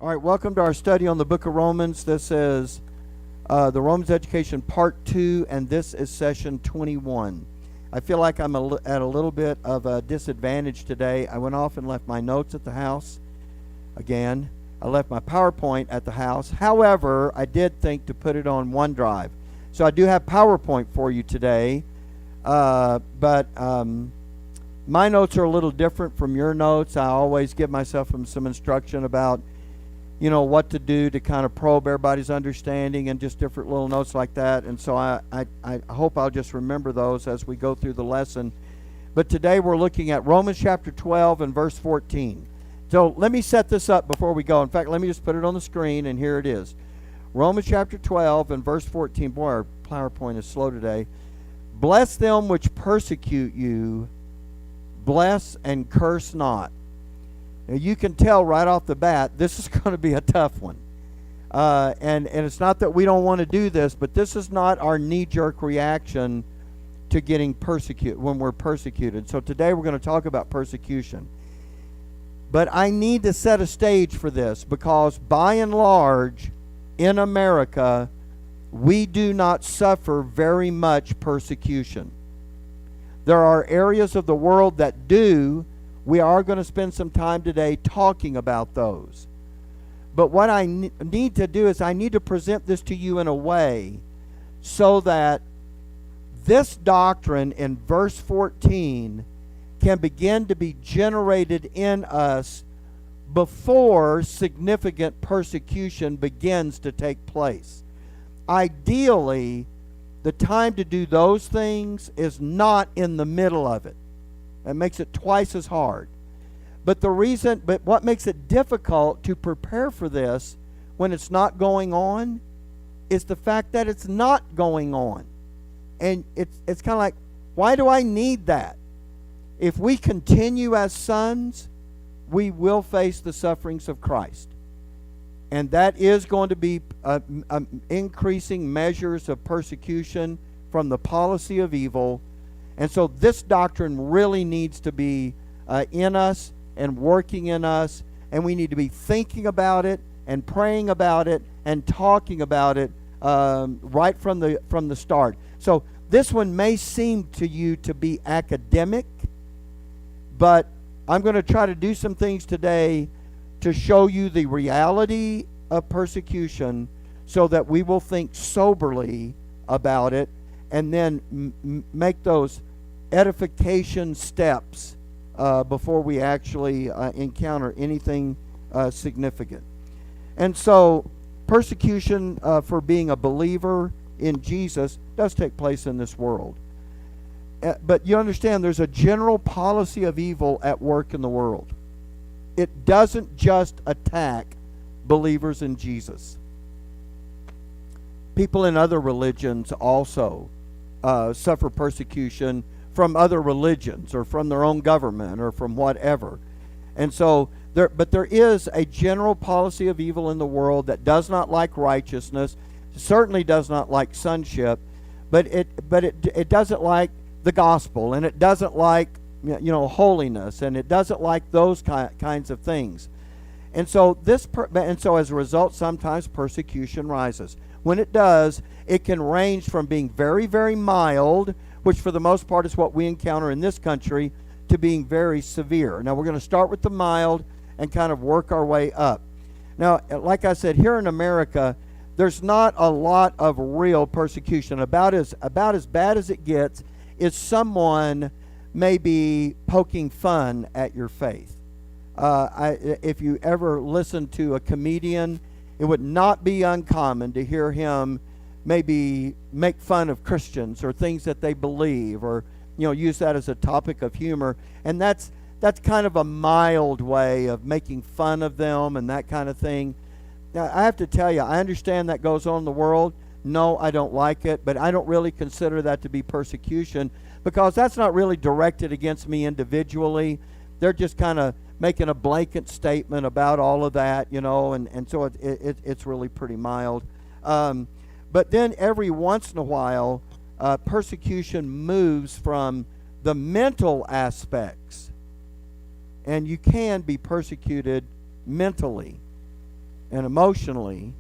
All right, welcome to our study on the book of Romans. This is the Romans Education Part 2, and this is session 21. I feel like I'm at a little bit of a disadvantage today. I went off and left my notes at the house. Again, I left my PowerPoint at the house. However, I did think to put it on OneDrive. So I do have PowerPoint for you today, but my notes are a little different from your notes. I always give myself some instruction about what to do to kind of probe everybody's understanding and just different little notes like that. And so I hope I'll just remember those as we go through the lesson. But today we're looking at Romans chapter 12 and verse 14. So let me set this up before we go. In fact, let me just put it on the screen, and here it is. Romans chapter 12 and verse 14. Boy, our PowerPoint is slow today. Bless them which persecute you, bless and curse not. Now, you can tell right off the bat, this is going to be a tough one. And it's not that we don't want to do this, but this is not our knee-jerk reaction to getting persecuted when we're persecuted. So today we're going to talk about persecution. But I need to set a stage for this because by and large, in America, we do not suffer very much persecution. There are areas of the world that do. We are going to spend some time today talking about those. But what I need to do is I need to present this to you in a way so that this doctrine in verse 14 can begin to be generated in us before significant persecution begins to take place. Ideally, the time to do those things is not in the middle of it. That makes it twice as hard. But what makes it difficult to prepare for this when it's not going on is the fact that it's not going on. And it's kind of like, why do I need that? If we continue as sons, we will face the sufferings of Christ. And that is going to be increasing measures of persecution from the policy of evil. And so this doctrine really needs to be in us and working in us, and we need to be thinking about it and praying about it and talking about it right from the start. So this one may seem to you to be academic, but I'm going to try to do some things today to show you the reality of persecution so that we will think soberly about it and then make those edification steps before we actually encounter anything significant. And so persecution for being a believer in Jesus does take place in this world. But you understand there's a general policy of evil at work in the world. It doesn't just attack believers in Jesus. People in other religions also suffer persecution from other religions or from their own government or from whatever. And so there is a general policy of evil in the world that does not like righteousness, certainly does not like sonship, but it doesn't like the gospel, and it doesn't like holiness, and it doesn't like those kinds of things. And so as a result, sometimes persecution rises. When it does, it can range from being very, very mild, which for the most part is what we encounter in this country, to being very severe. Now we're going to start with the mild and kind of work our way up. Now, like I said, here in America, there's not a lot of real persecution. About as bad as it gets is someone maybe poking fun at your faith. If you ever listen to a comedian, it would not be uncommon to hear him maybe make fun of Christians or things that they believe, or use that as a topic of humor. And that's kind of a mild way of making fun of them and that kind of thing. Now, I have to tell you, I understand that goes on in the world. No, I don't like it, but I don't really consider that to be persecution because that's not really directed against me individually. They're just kind of making a blanket statement about all of that, and so it's really pretty mild. But then every once in a while, persecution moves from the mental aspects, and you can be persecuted mentally. and emotionally,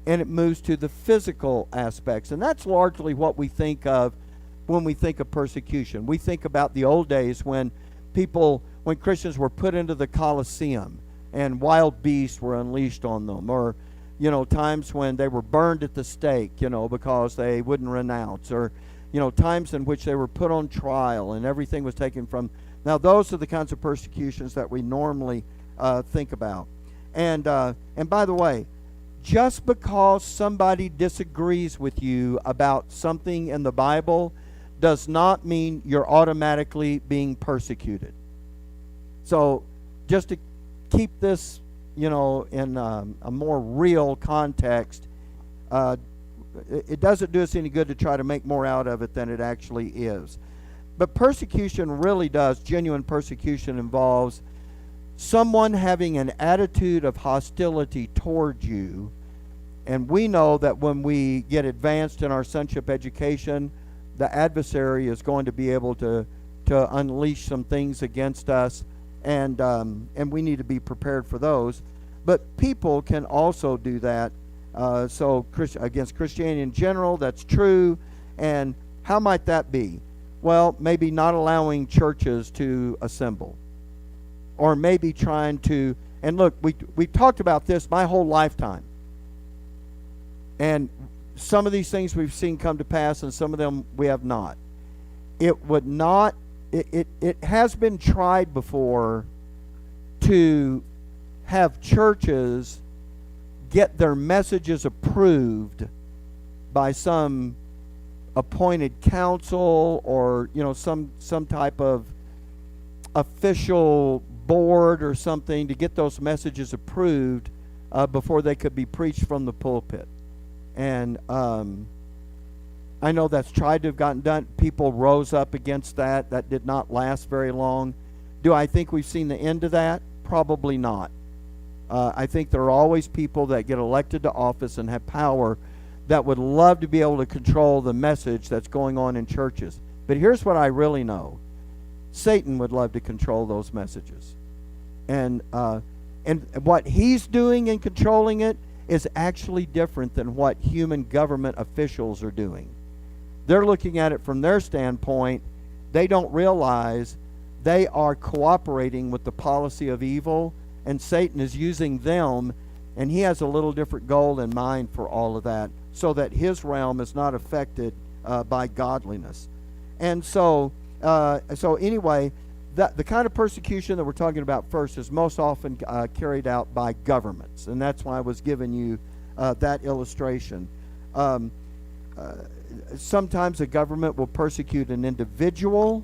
and it moves to the physical aspects. And that's largely what we think of when we think of persecution. We think about the old days when Christians were put into the Colosseum and wild beasts were unleashed on them, or times when they were burned at the stake, because they wouldn't renounce, or times in which they were put on trial and everything was taken from. Now those are the kinds of persecutions that we normally think about. And by the way, just because somebody disagrees with you about something in the Bible does not mean you're automatically being persecuted. So just to keep this, in a more real context, it doesn't do us any good to try to make more out of it than it actually is. But persecution really does, genuine persecution involves someone having an attitude of hostility toward you. And we know that when we get advanced in our sonship education, the adversary is going to be able to unleash some things against us, and we need to be prepared for those. But people can also do that. So against Christianity in general, that's true. And how might that be? Well, maybe not allowing churches to assemble, or maybe trying to. And look, we talked about this my whole lifetime. And some of these things we've seen come to pass, and some of them we have not. It has been tried before to have churches get their messages approved by some appointed council, or some type of official board or something, to get those messages approved before they could be preached from the pulpit. And I know that's tried to have gotten done. People rose up against that. That did not last very long. Do I think we've seen the end of that? Probably not. I think there are always people that get elected to office and have power that would love to be able to control the message that's going on in churches. But here's what I really know. Satan would love to control those messages. And what he's doing in controlling it is actually different than what human government officials are doing. They're looking at it from their standpoint. They don't realize they are cooperating with the policy of evil, and Satan is using them, and he has a little different goal in mind for all of that, so that his realm is not affected by godliness. And so anyway, the kind of persecution that we're talking about first is most often carried out by governments, and that's why I was giving you that illustration. Sometimes a government will persecute an individual,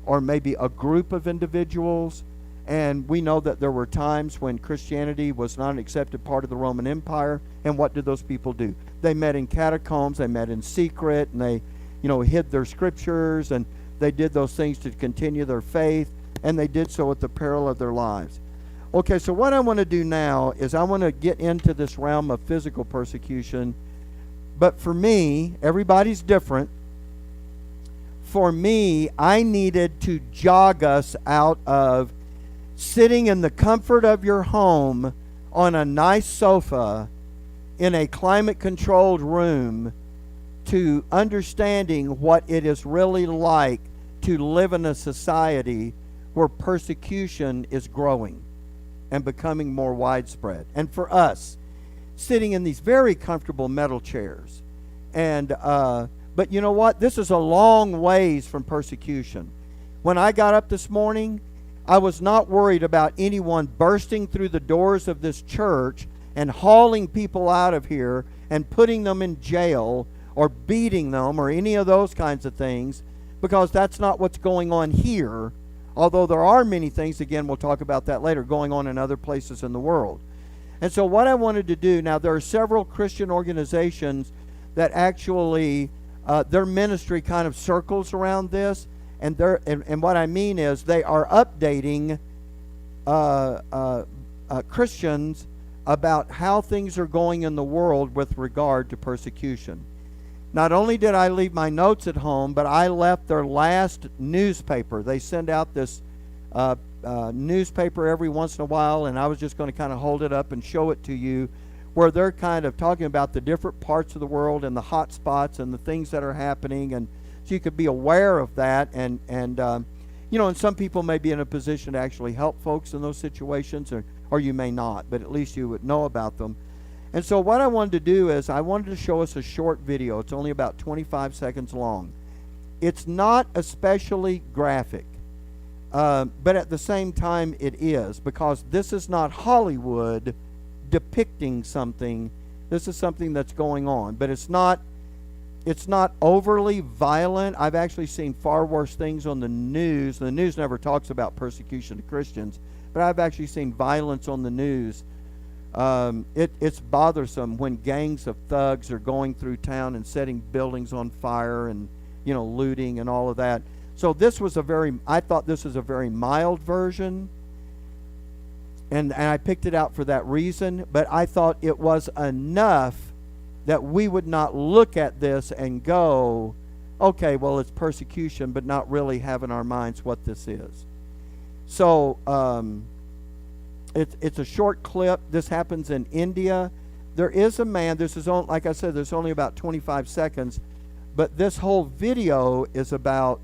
or maybe a group of individuals, and we know that there were times when Christianity was not an accepted part of the Roman Empire, and what did those people do? They met in catacombs, they met in secret, and they hid their scriptures, and they did those things to continue their faith, and they did so at the peril of their lives. Okay, so what I want to do now is I want to get into this realm of physical persecution. But for me, everybody's different. For me, I needed to jog us out of sitting in the comfort of your home on a nice sofa in a climate-controlled room to understanding what it is really like to live in a society where persecution is growing and becoming more widespread. And for us, sitting in these very comfortable metal chairs. And but you know what? This is a long ways from persecution. When I got up this morning, I was not worried about anyone bursting through the doors of this church and hauling people out of here and putting them in jail or beating them or any of those kinds of things, because that's not what's going on here. Although there are many things, again, we'll talk about that later, going on in other places in the world. And so what I wanted to do, now there are several Christian organizations that actually, their ministry kind of circles around this. And what I mean is they are updating Christians about how things are going in the world with regard to persecution. Not only did I leave my notes at home, but I left their last newspaper. They send out this newspaper every once in a while, and I was just going to kind of hold it up and show it to you, where they're kind of talking about the different parts of the world and the hot spots and the things that are happening, and so you could be aware of that, and some people may be in a position to actually help folks in those situations, or you may not, but at least you would know about them. And so what I wanted to do is I wanted to show us a short video. It's only about 25 seconds long. It's not especially graphic, but at the same time it is, because this is not Hollywood depicting something. This is something that's going on, but it's not overly violent. I've actually seen far worse things on the news. The news never talks about persecution to Christians, but I've actually seen violence on the news. It's bothersome when gangs of thugs are going through town and setting buildings on fire and looting and all of that. So I thought this was a very mild version, and I picked it out for that reason, but I thought it was enough that we would not look at this and go, okay, well, it's persecution, but not really have in our minds what this is. So it's a short clip. This happens in India. There is a man, like I said, there's only about 25 seconds, but this whole video is about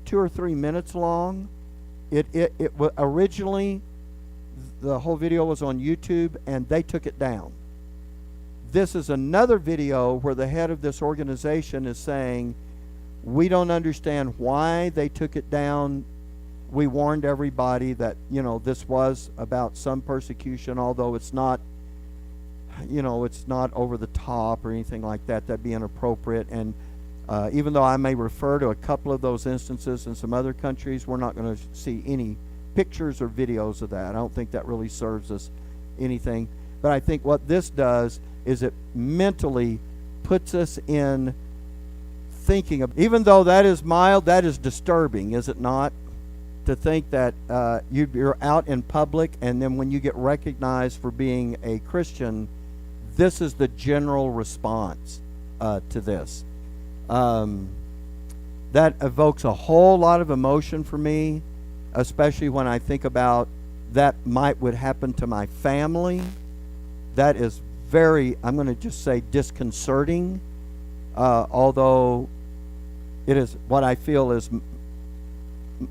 2 or 3 minutes long. Originally, the whole video was on YouTube, and they took it down. This is another video where the head of this organization is saying, we don't understand why they took it down. We warned everybody that, this was about some persecution, although it's not, it's not over the top or anything like that. That'd be inappropriate. And even though I may refer to a couple of those instances in some other countries, we're not going to see any pictures or videos of that. I don't think that really serves us anything. But I think what this does is it mentally puts us in thinking of, even though that is mild, that is disturbing, is it not? To think that you're out in public, and then when you get recognized for being a Christian, this is the general response to this. That evokes a whole lot of emotion for me, especially when I think about that would happen to my family. That is very, I'm going to just say, disconcerting, although it is what I feel is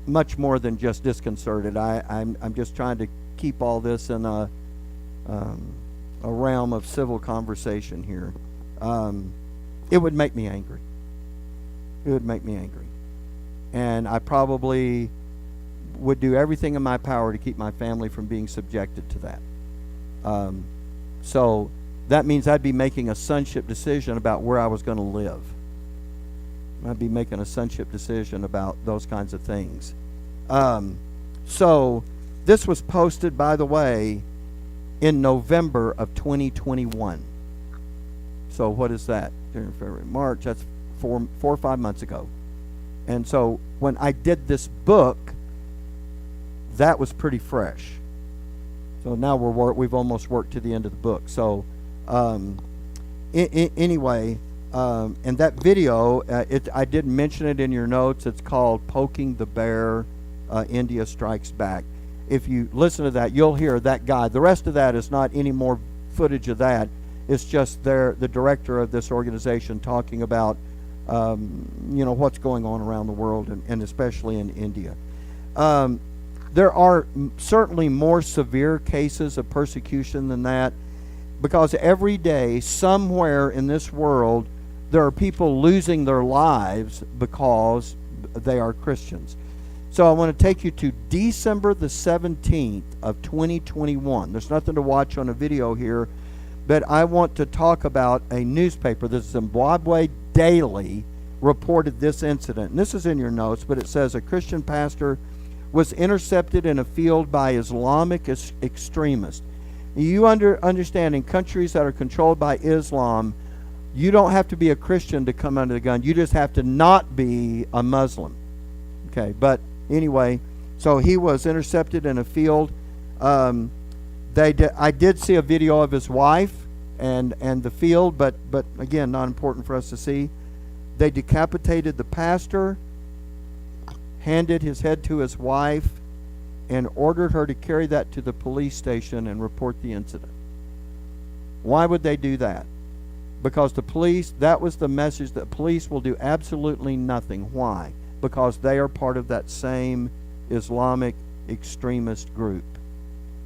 much more than just disconcerted. I'm just trying to keep all this in a realm of civil conversation here. It would make me angry. It would make me angry. And I probably would do everything in my power to keep my family from being subjected to that. So that means I'd be making a sonship decision about where I was going to live. I'd be making a sonship decision about those kinds of things. So this was posted, by the way, in November of 2021. So what is that? January, February, March. That's 4 or 5 months ago. And so when I did this book, that was pretty fresh. So now we've almost worked to the end of the book. So anyway, and that video, I did mention it in your notes. It's called "Poking the Bear, India Strikes Back." If you listen to that, you'll hear that guy. The rest of that is not any more footage of that. It's just the director of this organization talking about what's going on around the world, and especially in India. There are certainly more severe cases of persecution than that, because every day somewhere in this world there are people losing their lives because they are Christians. So I want to take you to December the 17th of 2021. There's nothing to watch on a video here, but I want to talk about a newspaper. The Zimbabwe Daily reported this incident. And this is in your notes, but it says a Christian pastor was intercepted in a field by Islamic extremists. You understand, in countries that are controlled by Islam, you don't have to be a Christian to come under the gun. You just have to not be a Muslim. Okay, but anyway, so he was intercepted in a field. I did see a video of his wife and the field, but again, not important for us to see. They decapitated the pastor, handed his head to his wife, and ordered her to carry that to the police station and report the incident. Why would they do that? Because the police, that was the message, that police will do absolutely nothing. Why? Because they are part of that same Islamic extremist group.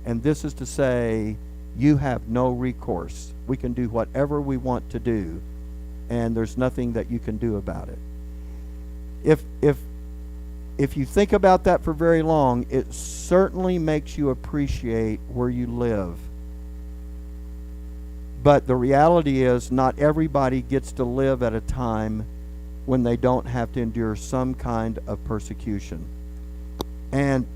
And this is to say, you have no recourse. We can do whatever we want to do, and there's nothing that you can do about it. If you think about that for very long, it certainly makes you appreciate where you live. But the reality is, not everybody gets to live at a time when they don't have to endure some kind of persecution. And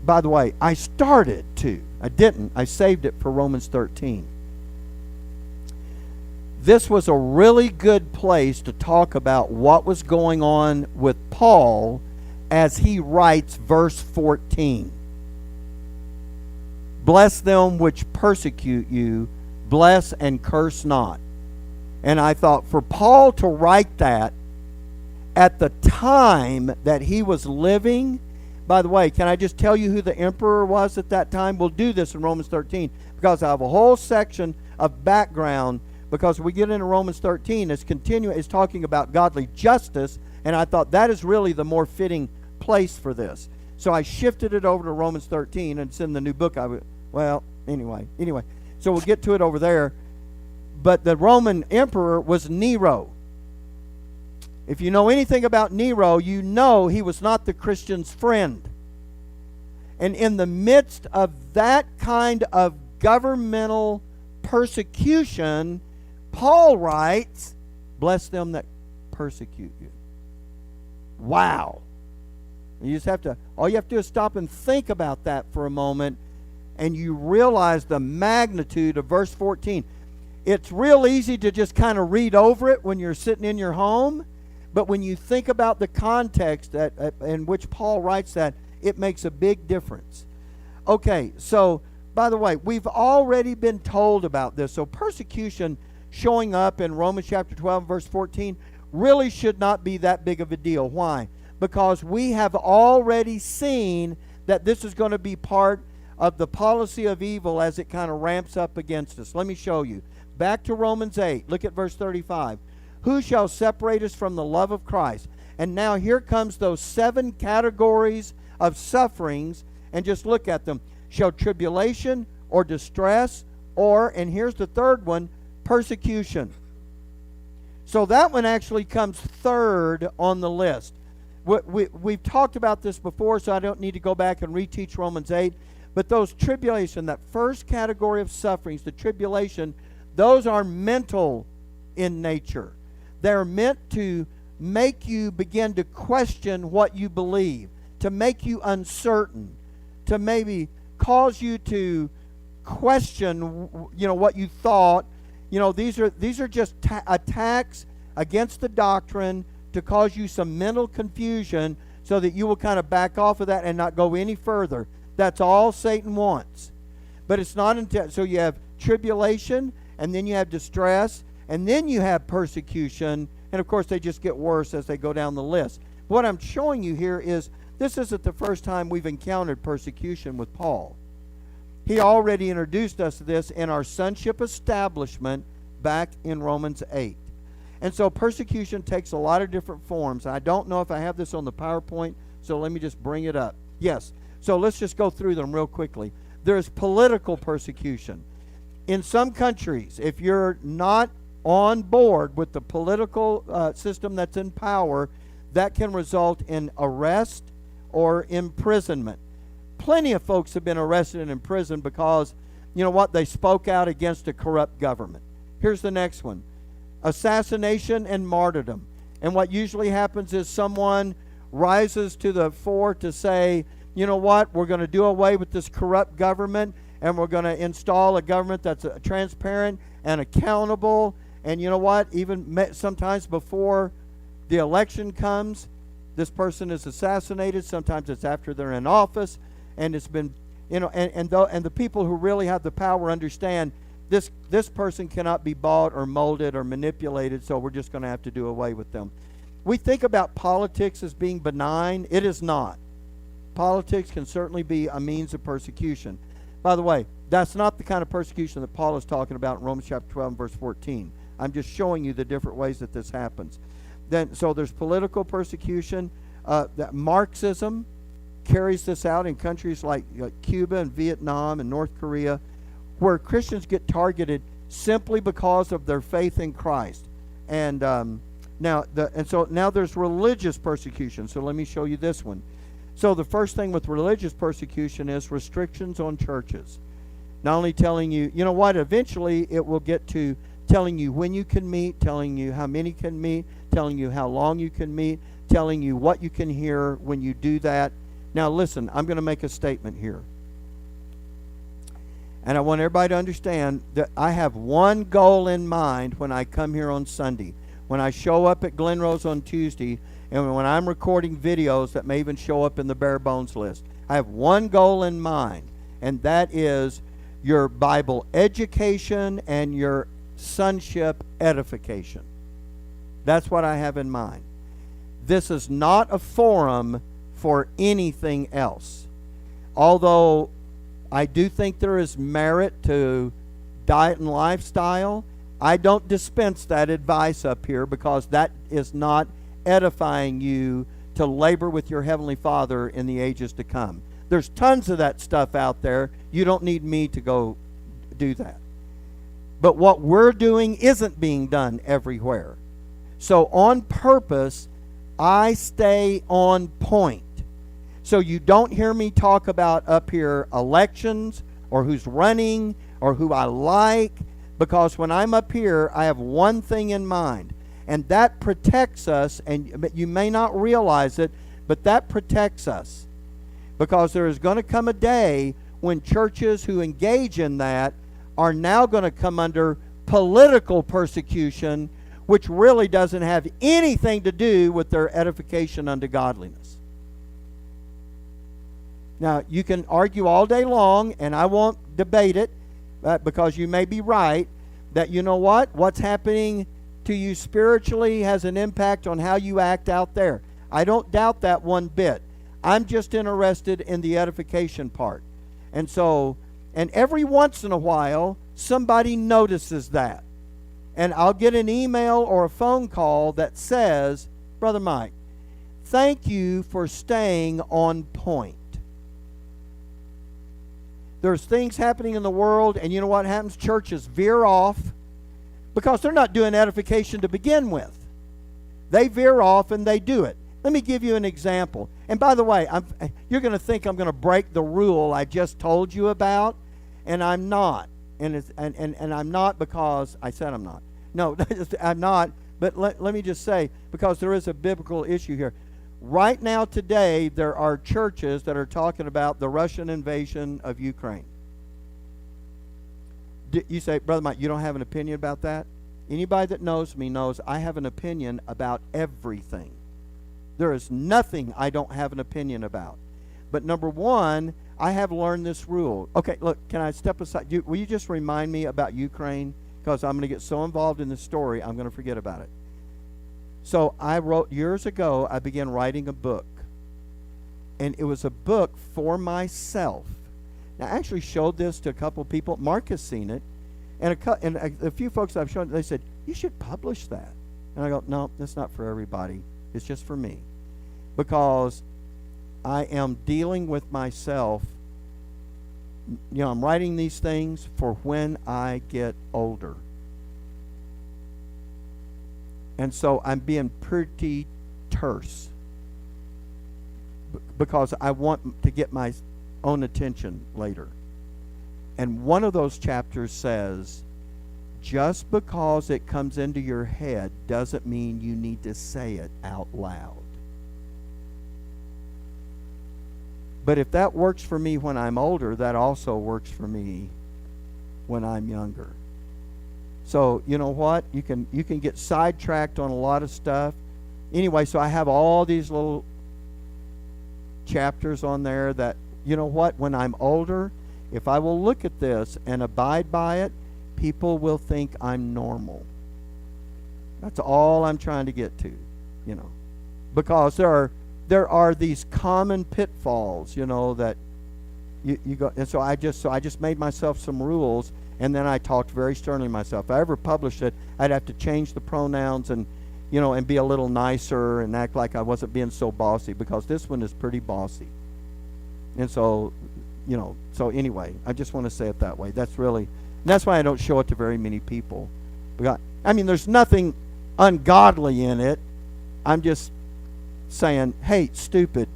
by the way, I started to. I didn't. I saved it for Romans 13. This was a really good place to talk about what was going on with Paul as he writes verse 14. Bless them which persecute you, bless and curse not. And I thought, for Paul to write that at the time that he was living. By the way, can I just tell you who the emperor was at that time? We'll do this in Romans 13 because I have a whole section of background, because we get into Romans 13, it's talking about godly justice, and I thought that is really the more fitting place for this. So I shifted it over to Romans 13, and it's in the new book. Anyway. So we'll get to it over there. But the Roman emperor was Nero. If you know anything about Nero, you know he was not the Christian's friend. And in the midst of that kind of governmental persecution, Paul writes, bless them that persecute you. Wow. You just all you have to do is stop and think about that for a moment, and you realize the magnitude of verse 14. It's real easy to just kind of read over it when you're sitting in your home, but when you think about the context in which Paul writes that, it makes a big difference. Okay, so, by the way, we've already been told about this. So persecution showing up in Romans chapter 12, verse 14, really should not be that big of a deal. Why? Because we have already seen that this is going to be part of the policy of evil as it kind of ramps up against us. Let me show you. Back to Romans 8. Look at verse 35. Who shall separate us from the love of Christ? And now here comes those 7 categories of sufferings, and just look at them. Shall tribulation or distress or, and here's the third one, persecution. So that one actually comes third on the list. We've talked about this before, so I don't need to go back and reteach Romans 8. But those tribulation, that first category of sufferings, the tribulation, those are mental in nature. They're meant to make you begin to question what you believe, to make you uncertain, to maybe cause you to question, what you thought. These are just attacks against the doctrine to cause you some mental confusion so that you will kind of back off of that and not go any further. That's all Satan wants. But it's not until, so you have tribulation, and then you have distress, and then you have persecution, and of course they just get worse as they go down the list. What I'm showing you here is this isn't the first time we've encountered persecution with Paul. He already introduced us to this in our sonship establishment back in Romans 8. And so persecution takes a lot of different forms. I don't know if I have this on the PowerPoint, so let me just bring it up. Yes, so let's just go through them real quickly. There's political persecution. In some countries, if you're not on board with the political system that's in power, that can result in arrest or imprisonment. Plenty of folks have been arrested and imprisoned because, they spoke out against a corrupt government. Here's the next one. Assassination and martyrdom. And what usually happens is someone rises to the fore to say, we're going to do away with this corrupt government, and we're going to install a government that's transparent and accountable. And even sometimes before the election comes, this person is assassinated. Sometimes it's after they're in office, and it's been, and the people who really have the power understand this person cannot be bought or molded or manipulated, so we're just going to have to do away with them. We think about politics as being benign. It is not. politics can certainly be a means of persecution. By the way, that's not the kind of persecution that Paul is talking about in Romans chapter 12 and verse 14. I'm just showing you the different ways that this happens. So there's political persecution. That Marxism carries this out in countries like Cuba and Vietnam and North Korea, where Christians get targeted simply because of their faith in Christ. And now there's religious persecution. So let me show you this one. So the first thing with religious persecution is restrictions on churches. Not only telling you, you know what, eventually it will get to telling you when you can meet, telling you how many can meet, telling you how long you can meet, telling you what you can hear when you do that. Now listen, I'm going to make a statement here. And I want everybody to understand that I have one goal in mind when I come here on Sunday. When I show up at Glen Rose on Tuesday, and when I'm recording videos that may even show up in the bare bones list, I have one goal in mind, and that is your Bible education and your sonship edification. That's what I have in mind. This is not a forum for anything else. Although I do think there is merit to diet and lifestyle, I don't dispense that advice up here because that is not edifying you to labor with your Heavenly Father in the ages to come. There's tons of that stuff out there. You don't need me to go do that. But what we're doing isn't being done everywhere. So on purpose, I stay on point. So you don't hear me talk about up here elections or who's running or who I like, because when I'm up here, I have one thing in mind, and that protects us, and you may not realize it, but that protects us, because there is going to come a day when churches who engage in that are now going to come under political persecution, which really doesn't have anything to do with their edification unto godliness. Now, you can argue all day long, and I won't debate it, because you may be right, that you know what's happening to you spiritually has an impact on how you act out there. I don't doubt that one bit. I'm just interested in the edification part. And every once in a while, somebody notices that. And I'll get an email or a phone call that says, Brother Mike, thank you for staying on point. There's things happening in the world, and you know what happens? Churches veer off because they're not doing edification to begin with. They veer off and they do it. Let me give you an example. And by the way, you're going to think I'm going to break the rule I just told you about, and I'm not. And I'm not because I said I'm not. No, I'm not. But let me just say, because there is a biblical issue here. Right now today, there are churches that are talking about the Russian invasion of Ukraine. You say, Brother Mike, you don't have an opinion about that? Anybody that knows me knows I have an opinion about everything. There is nothing I don't have an opinion about. But number one, I have learned this rule. Okay, look, can I step aside? Will you just remind me about Ukraine? Because I'm going to get so involved in this story, I'm going to forget about it. So I wrote, years ago, I began writing a book. And it was a book for myself. Now, I actually showed this to a couple of people. Mark has seen it. And a few folks I've shown, they said, you should publish that. And I go, no, that's not for everybody. It's just for me. Because I am dealing with myself. You know, I'm writing these things for when I get older. And so I'm being pretty terse because I want to get my own attention later. And one of those chapters says, just because it comes into your head doesn't mean you need to say it out loud. But if that works for me when I'm older, that also works for me when I'm younger. So, you know what? You can get sidetracked on a lot of stuff. Anyway, so I have all these little chapters on there that, you know what? When I'm older, if I will look at this and abide by it, people will think I'm normal. That's all I'm trying to get to, you know. Because there there are these common pitfalls, that you go, and so I just made myself some rules, and then I talked very sternly to myself. If I ever published it, I'd have to change the pronouns and and be a little nicer and act like I wasn't being so bossy, because this one is pretty bossy. And so, so anyway, I just want to say it that way. That's why I don't show it to very many people. Because, there's nothing ungodly in it. I'm just saying, hey, stupid,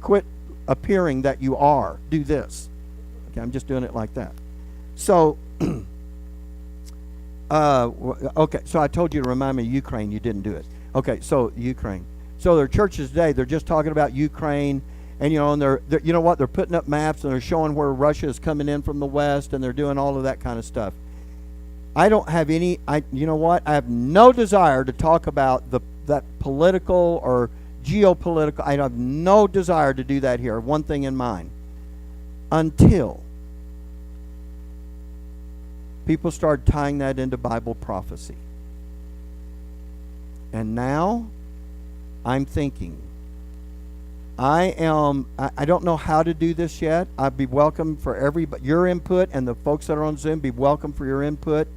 quit appearing that you are. Do this. Okay, I'm just doing it like that. So, okay, so I told you to remind me of Ukraine. You didn't do it. Okay, so Ukraine. So there are churches today, they're just talking about Ukraine, and and they're they're putting up maps and they're showing where Russia is coming in from the west, and they're doing all of that kind of stuff. I don't have any. I have no desire to talk about that political or geopolitical. I have no desire to do that here. One thing in mind, until people start tying that into Bible prophecy. And now I'm thinking, I don't know how to do this yet. I'd be welcome for your input, and the folks that are on Zoom, be welcome for your input.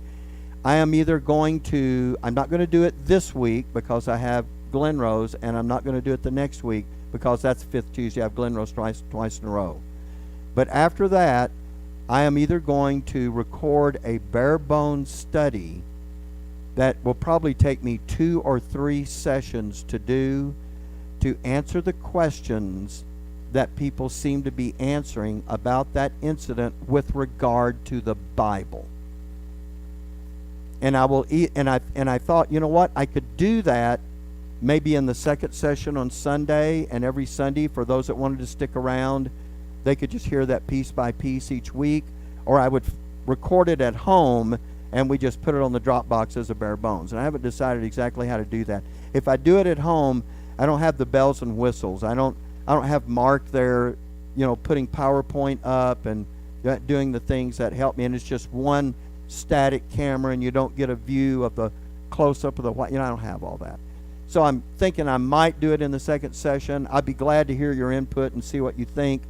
I'm not going to do it this week because I have Glen Rose, and I'm not going to do it the next week because that's Fifth Tuesday. I have Glen Rose twice in a row. But after that, I am either going to record a bare bones study that will probably take me 2 or 3 sessions to do, to answer the questions that people seem to be answering about that incident with regard to the Bible. And I thought, I could do that maybe in the second session on Sunday, and every Sunday for those that wanted to stick around, they could just hear that piece by piece each week, or I would record it at home and we just put it on the Dropbox as a bare bones. And I haven't decided exactly how to do that. If I do it at home, I don't have the bells and whistles. I don't have Mark there, putting PowerPoint up and doing the things that help me. And it's just one static camera, and you don't get a view of the close-up of the white. I don't have all that. So I'm thinking I might do it in the second session. I'd be glad to hear your input and see what you think.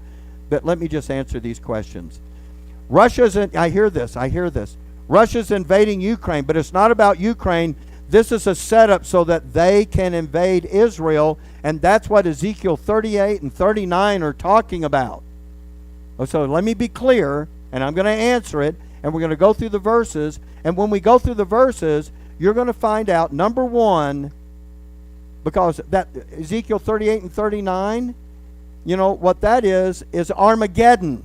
But let me just answer these questions. I hear this. Russia's invading Ukraine, but it's not about Ukraine. This is a setup so that they can invade Israel, and that's what Ezekiel 38 and 39 are talking about. So let me be clear, and I'm going to answer it, and we're going to go through the verses. And when we go through the verses, you're going to find out, number one, because that Ezekiel 38 and 39, what that is Armageddon.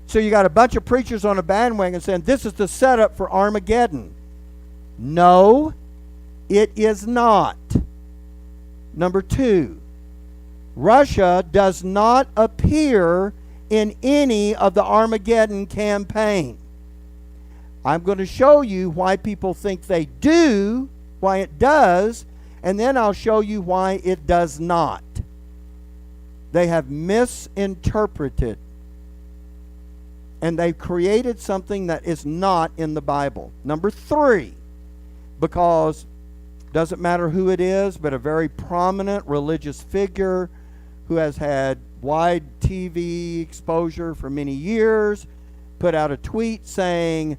So you got a bunch of preachers on a bandwagon saying this is the setup for Armageddon. No, it is not. Number two, Russia does not appear in any of the Armageddon campaign. I'm going to show you why people think they do, why it does, and then I'll show you why it does not. They have misinterpreted, and they've created something that is not in the Bible. Number three, because it doesn't matter who it is, but a very prominent religious figure who has had wide TV exposure for many years, put out a tweet saying,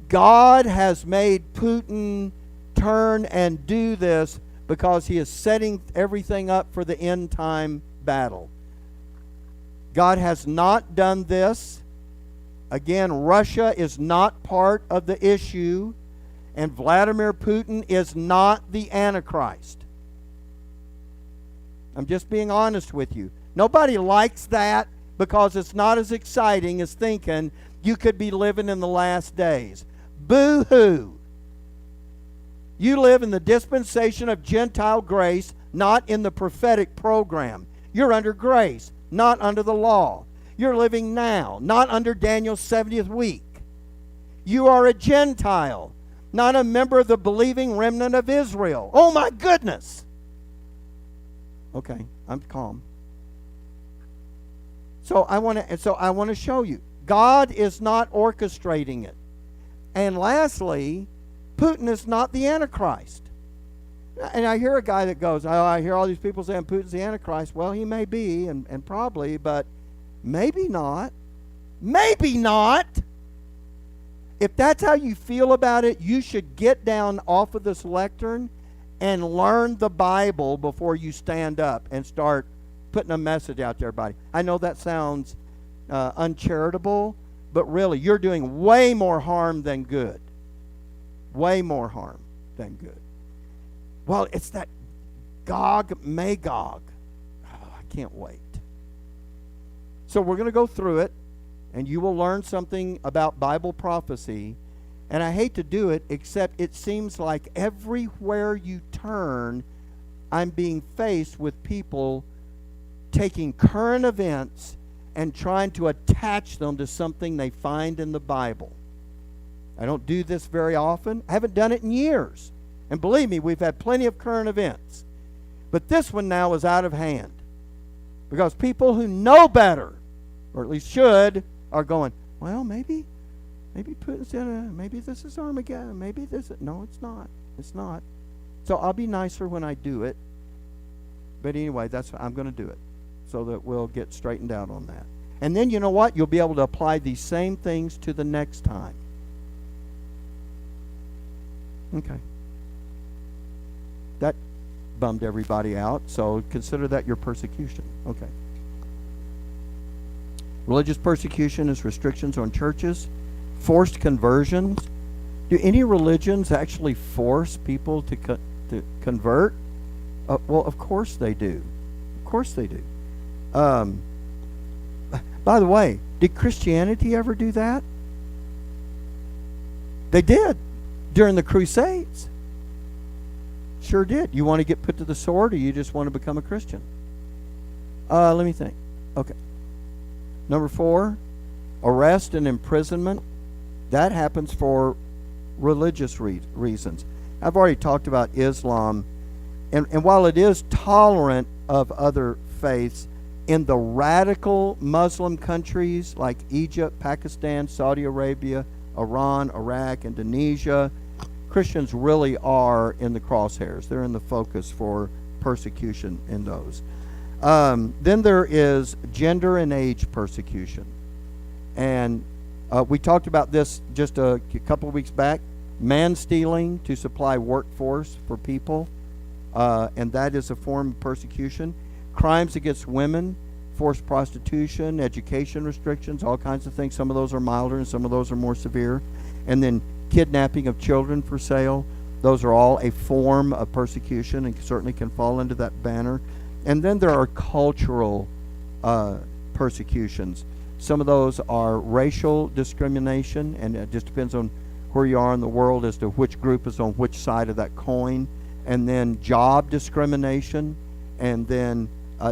God has made Putin turn and do this because he is setting everything up for the end time battle. God has not done this. Again, Russia is not part of the issue, and Vladimir Putin is not the Antichrist. I'm just being honest with you. Nobody likes that because it's not as exciting as thinking you could be living in the last days. Boo-hoo. You live in the dispensation of Gentile grace, not in the prophetic program. You're under grace, not under the law. You're living now, not under Daniel's 70th week. You are a Gentile, not a member of the believing remnant of Israel. Oh my goodness. Okay, I'm calm. So I want to show you. God is not orchestrating it. And lastly, Putin is not the Antichrist. And I hear a guy that goes, oh, I hear all these people saying Putin's the Antichrist. Well, he may be, and probably, but maybe not. Maybe not. If that's how you feel about it, you should get down off of this lectern and learn the Bible before you stand up and start putting a message out to everybody. I know that sounds uncharitable, but really, you're doing way more harm than good. Way more harm than good. Well, it's that Gog Magog. Oh, I can't wait. So we're going to go through it, and you will learn something about Bible prophecy. And I hate to do it, except it seems like everywhere you turn, I'm being faced with people taking current events and trying to attach them to something they find in the Bible. I don't do this very often. I haven't done it in years. And believe me, we've had plenty of current events. But this one now is out of hand. Because people who know better, or at least should, are going, well, maybe Putin's in a, maybe this is Armageddon, maybe this is, no, it's not. It's not. So I'll be nicer when I do it. But anyway, I'm going to do it so that we'll get straightened out on that. And then you know what? You'll be able to apply these same things to the next time. Okay. That bummed everybody out, so consider that your persecution. Okay. Religious persecution is restrictions on churches, forced conversions. Do any religions actually force people to convert? Well, of course they do. Of course they do. By the way, did Christianity ever do that? They did during the Crusades. Sure did. You want to get put to the sword, or you just want to become a Christian? Let me think. Okay. Number 4, arrest and imprisonment. That happens for religious reasons. I've already talked about Islam. And while it is tolerant of other faiths, in the radical Muslim countries like Egypt, Pakistan, Saudi Arabia, Iran, Iraq, Indonesia, Christians really are in the crosshairs. They're in the focus for persecution in those. Then there is gender and age persecution. And we talked about this just a couple of weeks back. Man stealing to supply workforce for people. And that is a form of persecution. Crimes against women, forced prostitution, education restrictions, all kinds of things. Some of those are milder and some of those are more severe. And then kidnapping of children for sale. Those are all a form of persecution and certainly can fall into that banner. And then there are cultural persecutions. Some of those are racial discrimination, and it just depends on where you are in the world as to which group is on which side of that coin. And then job discrimination, and then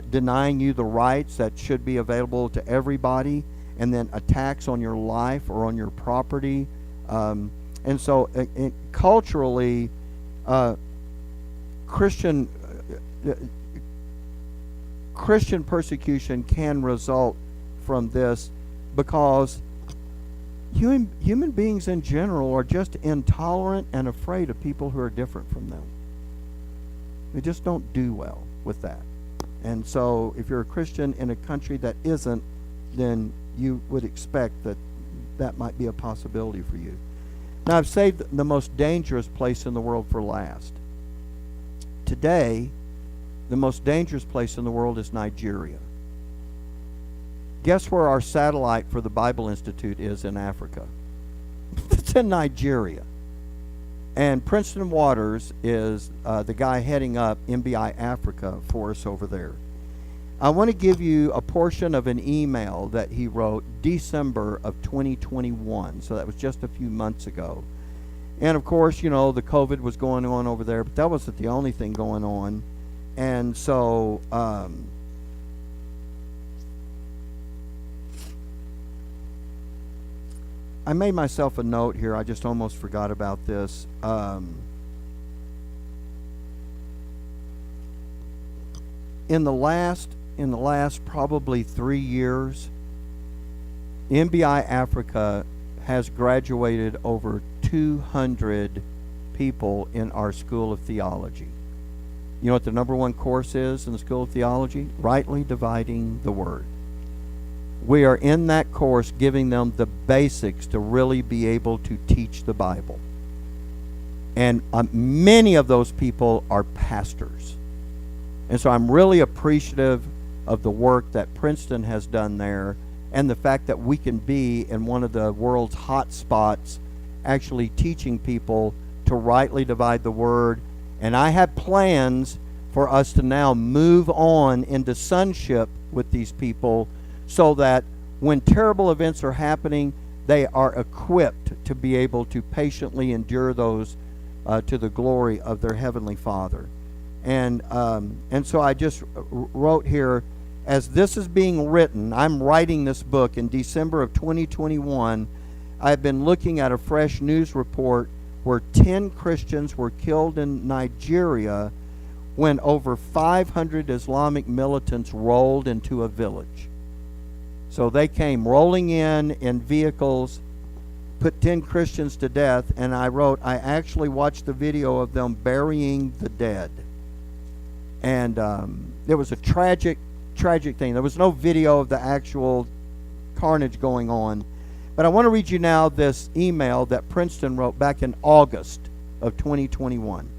denying you the rights that should be available to everybody, and then attacks on your life or on your property. And so culturally, Christian persecution can result from this because human beings in general are just intolerant and afraid of people who are different from them. They just don't do well with that. And so if you're a Christian in a country that isn't, then you would expect that that might be a possibility for you. Now, I've saved the most dangerous place in the world for last. Today, the most dangerous place in the world is Nigeria. Guess where our satellite for the Bible Institute is in Africa? It's in Nigeria. And Princeton Waters is the guy heading up MBI Africa for us over there. I want to give you a portion of an email that he wrote December of 2021. So that was just a few months ago. And of course, you know, the COVID was going on over there, but that wasn't the only thing going on. And so I made myself a note here. I just almost forgot about this. In the last probably 3 years, MBI Africa has graduated over 200 people in our School of Theology. You know what the number one course is in the School of Theology? Rightly dividing the Word. We are in that course giving them the basics to really be able to teach the Bible. And many of those people are pastors. And so I'm really appreciative of the work that Princeton has done there, and the fact that we can be in one of the world's hot spots actually teaching people to rightly divide the Word. And I have plans for us to now move on into sonship with these people, so that when terrible events are happening, they are equipped to be able to patiently endure those to the glory of their Heavenly Father. And so I just wrote here, as this is being written, I'm writing this book in December of 2021. I've been looking at a fresh news report where 10 Christians were killed in Nigeria when over 500 Islamic militants rolled into a village. So they came rolling in vehicles, put 10 Christians to death, and I wrote, I actually watched the video of them burying the dead. And it was a tragic thing. There was no video of the actual carnage going on. But I want to read you now this email that Princeton wrote back in August of 2021.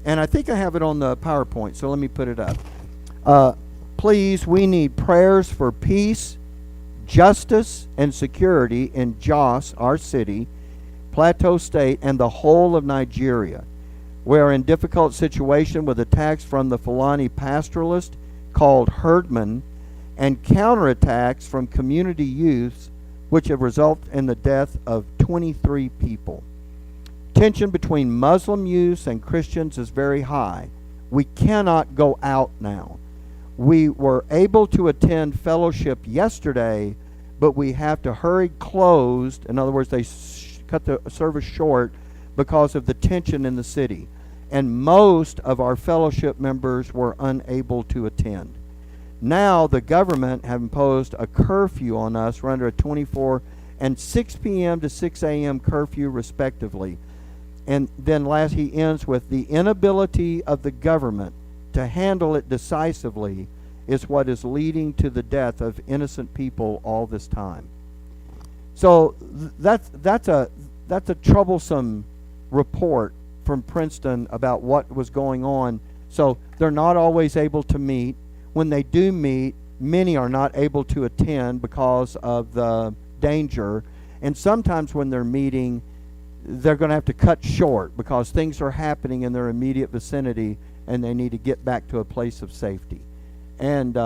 And I think I have it on the PowerPoint, so let me put it up. Please, we need prayers for peace, justice, and security in Jos, our city, Plateau State, and the whole of Nigeria. We are in difficult situation with attacks from the Fulani pastoralist called herdmen, and counterattacks from community youths, which have resulted in the death of 23 people. Tension between Muslim youths and Christians is very high. We cannot go out now. We were able to attend fellowship yesterday, but we have to hurry closed. In other words, they cut the service short because of the tension in the city. And most of our fellowship members were unable to attend. Now the government have imposed a curfew on us. We're under a 24 and 6 p.m. to 6 a.m. curfew respectively. And then last he ends with, the inability of the government to handle it decisively is what is leading to the death of innocent people all this time. So that's a troublesome report from Princeton about what was going on. So they're not always able to meet. When they do meet, many are not able to attend because of the danger. And sometimes when they're meeting, they're going to have to cut short because things are happening in their immediate vicinity and they need to get back to a place of safety. And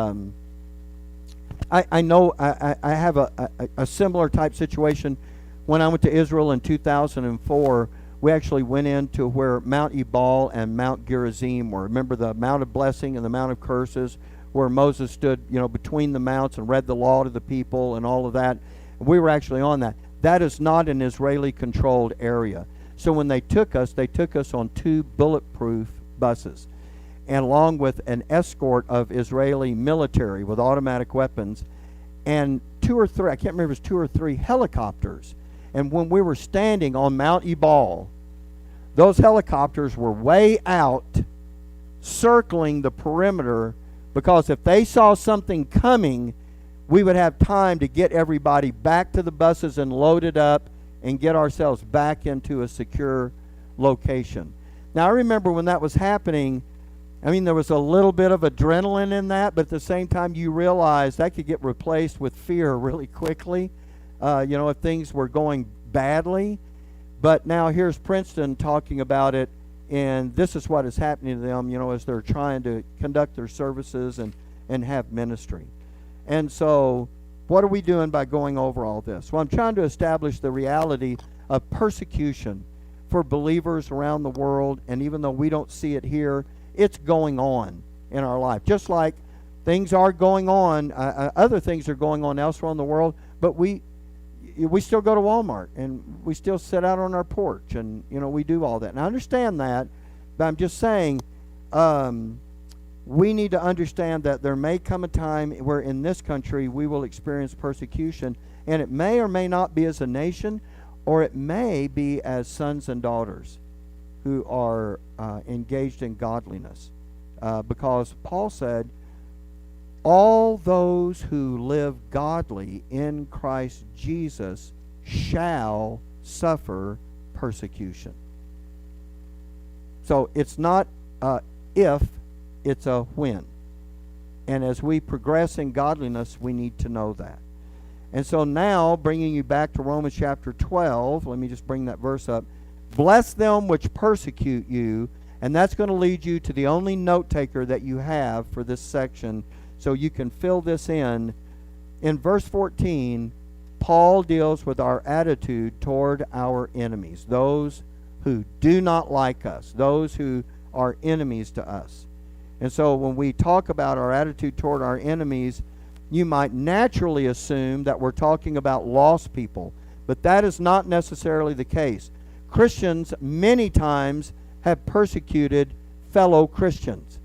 I know I have a similar type situation. When I went to Israel in 2004, we actually went into where Mount Ebal and Mount Gerizim were. Remember the Mount of Blessing and the Mount of Curses, where Moses stood, between the mounts and read the law to the people and all of that. We were actually on that. That is not an Israeli-controlled area. So when they took us on 2 bulletproof buses, and along with an escort of Israeli military with automatic weapons, and 2 or 3, I can't remember if it was 2 or 3 helicopters. And when we were standing on Mount Ebal, those helicopters were way out, circling the perimeter, because if they saw something coming, we would have time to get everybody back to the buses and load it up and get ourselves back into a secure location. Now, I remember when that was happening, there was a little bit of adrenaline in that, but at the same time, you realize that could get replaced with fear really quickly, if things were going badly. But now here's Princeton talking about it, and this is what is happening to them, as they're trying to conduct their services and have ministry. And so what are we doing by going over all this? Well, I'm trying to establish the reality of persecution for believers around the world, and even though we don't see it here, it's going on in our life. Just like things are going on, other things are going on elsewhere in the world, but we still go to Walmart, and we still sit out on our porch, and we do all that. And I understand that, but I'm just saying we need to understand that there may come a time where in this country we will experience persecution, and it may or may not be as a nation, or it may be as sons and daughters who are engaged in godliness. because Paul said, all those who live godly in Christ Jesus shall suffer persecution. So it's not if, it's a when. And as we progress in godliness, we need to know that. And so now, bringing you back to Romans chapter 12, let me just bring that verse up. Bless them which persecute you, and that's going to lead you to the only note taker that you have for this section, so you can fill this in. In verse 14, Paul deals with our attitude toward our enemies, those who do not like us, those who are enemies to us. And so when we talk about our attitude toward our enemies, you might naturally assume that we're talking about lost people, but that is not necessarily the case. Christians many times have persecuted fellow Christians,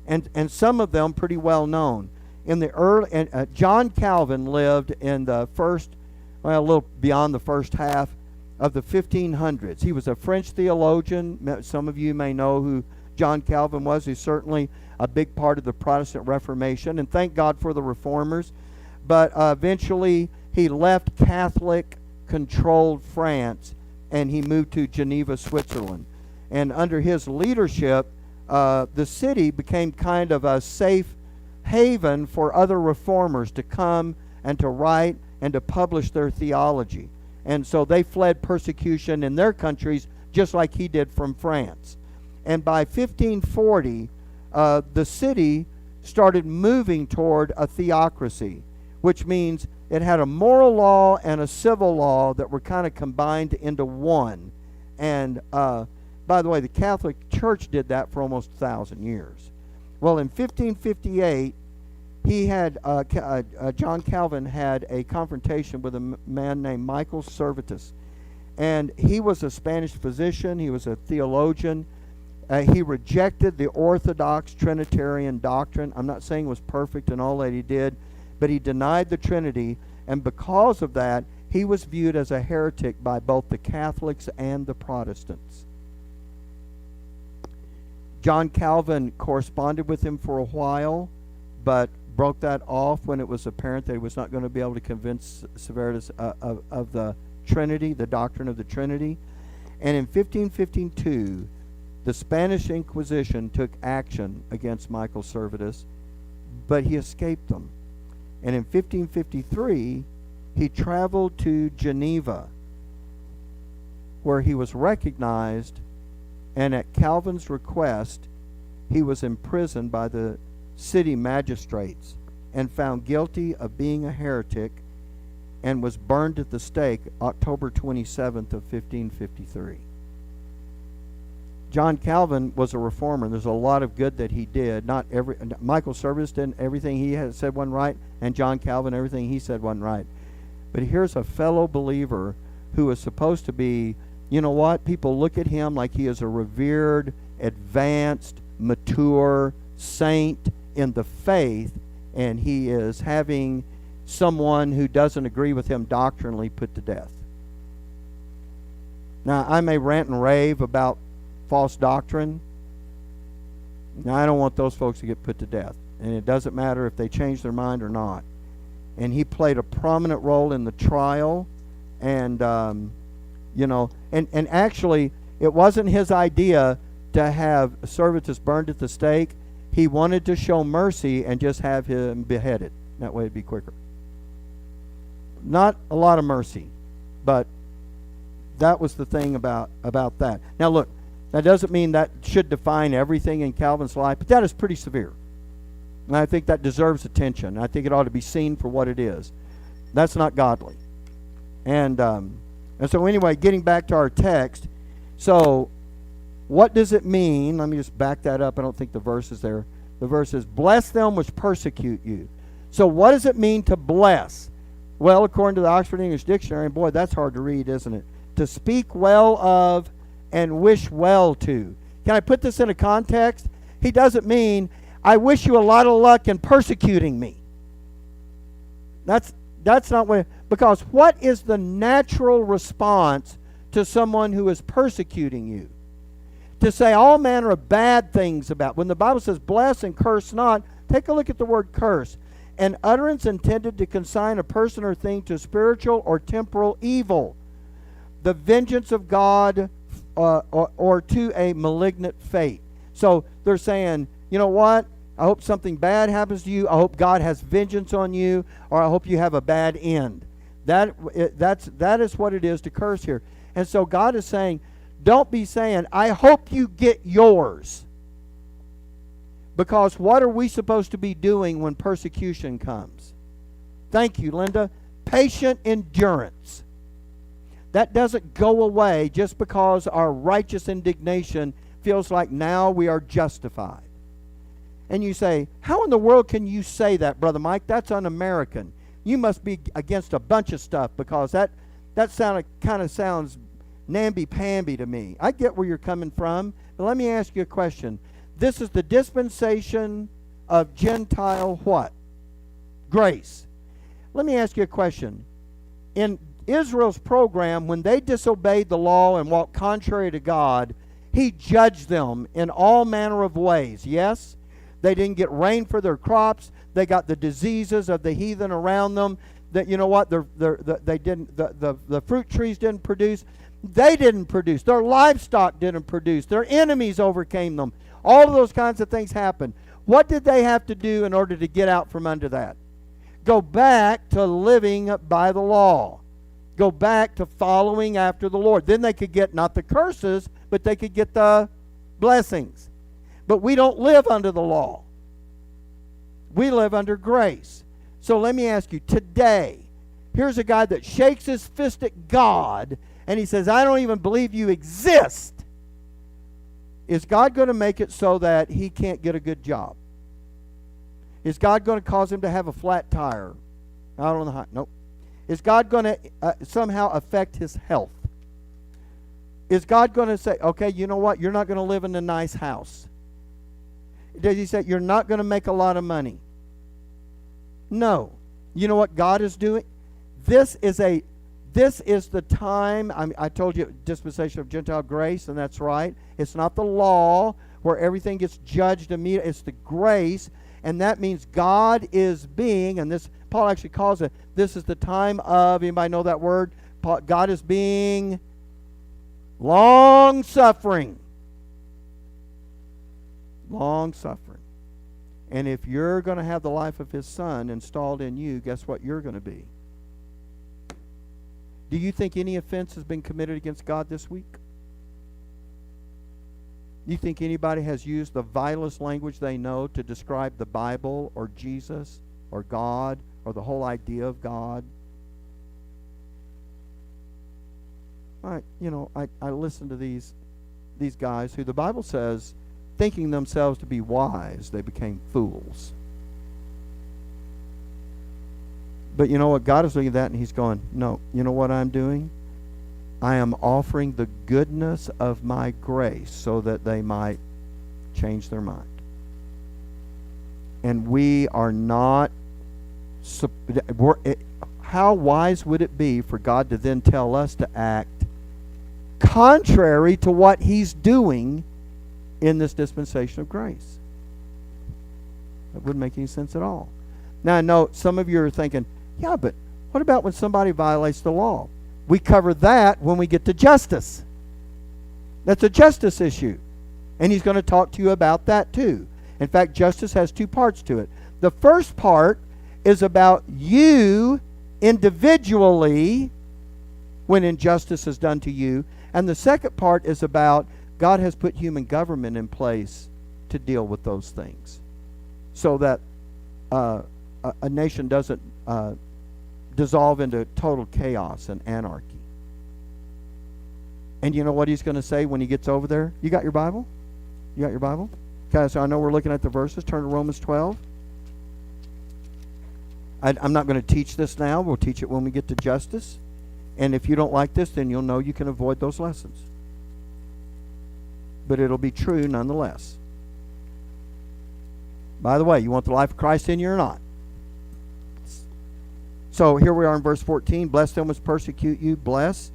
and some of them pretty well known. In the early, John Calvin lived in the first, well, a little beyond the first half of the 1500s. He was a French theologian. Some of you may know who John Calvin was. He's certainly a big part of the Protestant Reformation, and thank God for the Reformers. But eventually he left Catholic-controlled France, and he moved to Geneva, Switzerland. And under his leadership, the city became kind of a safe haven for other reformers to come and to write and to publish their theology. And so they fled persecution in their countries just like he did from France. And by 1540, the city started moving toward a theocracy, which means it had a moral law and a civil law that were kind of combined into one. And by the way, the Catholic Church did that for almost 1,000 years. Well, in 1558, he had John Calvin had a confrontation with a man named Michael Servetus, and he was a Spanish physician. He was a theologian. He rejected the Orthodox Trinitarian doctrine. I'm not saying it was perfect in all that he did, but he denied the Trinity, and because of that, he was viewed as a heretic by both the Catholics and the Protestants. John Calvin corresponded with him for a while, but broke that off when it was apparent that he was not going to be able to convince Servetus of the Trinity, the doctrine of the Trinity. And in 1552, the Spanish Inquisition took action against Michael Servetus, but he escaped them. And in 1553, he traveled to Geneva, where he was recognized, and at Calvin's request, he was imprisoned by the city magistrates and found guilty of being a heretic and was burned at the stake October 27th of 1553. John Calvin was a reformer. There's a lot of good that he did. Michael Servetus did everything he had said wasn't right, and John Calvin, everything he said wasn't right. But here's a fellow believer who is supposed to be, you know what? People look at him like he is a revered, advanced, mature saint in the faith, and he is having someone who doesn't agree with him doctrinally put to death. Now, I may rant and rave about false doctrine. Now, I don't want those folks to get put to death, and it doesn't matter if they change their mind or not. And he played a prominent role in the trial, and and actually, it wasn't his idea to have Servetus burned at the stake. He wanted to show mercy and just have him beheaded. That way it'd be quicker. Not a lot of mercy, but that was the thing about that. Now look, that doesn't mean that should define everything in Calvin's life, but that is pretty severe. And I think that deserves attention. I think it ought to be seen for what it is. That's not godly. And so anyway, getting back to our text, so what does it mean? Let me just back that up. I don't think the verse is there. The verse is, bless them which persecute you. So what does it mean to bless? Well, according to the Oxford English Dictionary, and boy, that's hard to read, isn't it? To speak well of and wish well to. Can I put this in a context? He doesn't mean, I wish you a lot of luck in persecuting me. That's not what, because what is the natural response to someone who is persecuting you? to say all manner of bad things about. When the Bible says bless and curse not, take a look at the word curse. An utterance intended to consign a person or thing to spiritual or temporal evil, the vengeance of God, or to a malignant fate. So they're saying, you know what? I hope something bad happens to you. I hope God has vengeance on you, or I hope you have a bad end. That is what it is to curse here. And so God is saying, don't be saying, I hope you get yours. Because what are we supposed to be doing when persecution comes? Thank you, Linda. Patient endurance. That doesn't go away just because our righteous indignation feels like now we are justified. And you say, how in the world can you say that, Brother Mike? That's un-American. You must be against a bunch of stuff, because that kind of sounds namby-pamby to me. I get where you're coming from, but let me ask you a question. This is the dispensation of Gentile what? Grace. Let me ask you a question. In Israel's program, when they disobeyed the law and walked contrary to God, He judged them in all manner of ways. Yes? They didn't get rain for their crops. They got the diseases of the heathen around them. That, you know what? The fruit trees didn't produce. They didn't produce. Their livestock didn't produce. Their enemies overcame them. All of those kinds of things happened. What did they have to do in order to get out from under that? Go back to living by the law. Go back to following after the Lord. Then they could get not the curses, but they could get the blessings. But we don't live under the law. We live under grace. So let me ask you, today, here's a guy that shakes his fist at God, and he says, I don't even believe you exist. Is God going to make it so that he can't get a good job? Is God going to cause him to have a flat tire out on the highway? Nope. Is God going to somehow affect his health? Is God going to say, okay, you know what? You're not going to live in a nice house. Does he say you're not going to make a lot of money? No. You know what God is doing? This is the time. I told you, dispensation of Gentile grace, and that's right. It's not the law where everything gets judged immediately. It's the grace, and that means God is being, and this Paul actually calls it, this is the time of, anybody know that word? God is being long-suffering. Long-suffering. And if you're going to have the life of His Son installed in you, guess what you're going to be? Do you think any offense has been committed against God this week? You think anybody has used the vilest language they know to describe the Bible or Jesus or God or the whole idea of God? I listen to these guys who the Bible says, thinking themselves to be wise, they became fools. But you know what? God is looking at that and He's going, no, you know what I'm doing? I am offering the goodness of my grace so that they might change their mind. And we are not... how wise would it be for God to then tell us to act contrary to what He's doing in this dispensation of grace? That wouldn't make any sense at all. Now, I know some of you are thinking, yeah, but what about when somebody violates the law? We cover that when we get to justice. That's a justice issue. And he's going to talk to you about that too. In fact, justice has two parts to it. The first part is about you individually when injustice is done to you. And the second part is about God has put human government in place to deal with those things so that a nation doesn't dissolve into total chaos and anarchy. And you know what he's going to say when he gets over there? You got your Bible? You got your Bible? Okay, so I know we're looking at the verses. Turn to Romans 12. I'm not going to teach this now. We'll teach it when we get to justice. And if you don't like this, then you'll know you can avoid those lessons. But it'll be true nonetheless. By the way, you want the life of Christ in you or not? So here we are in verse 14. Bless them which persecute you, bless,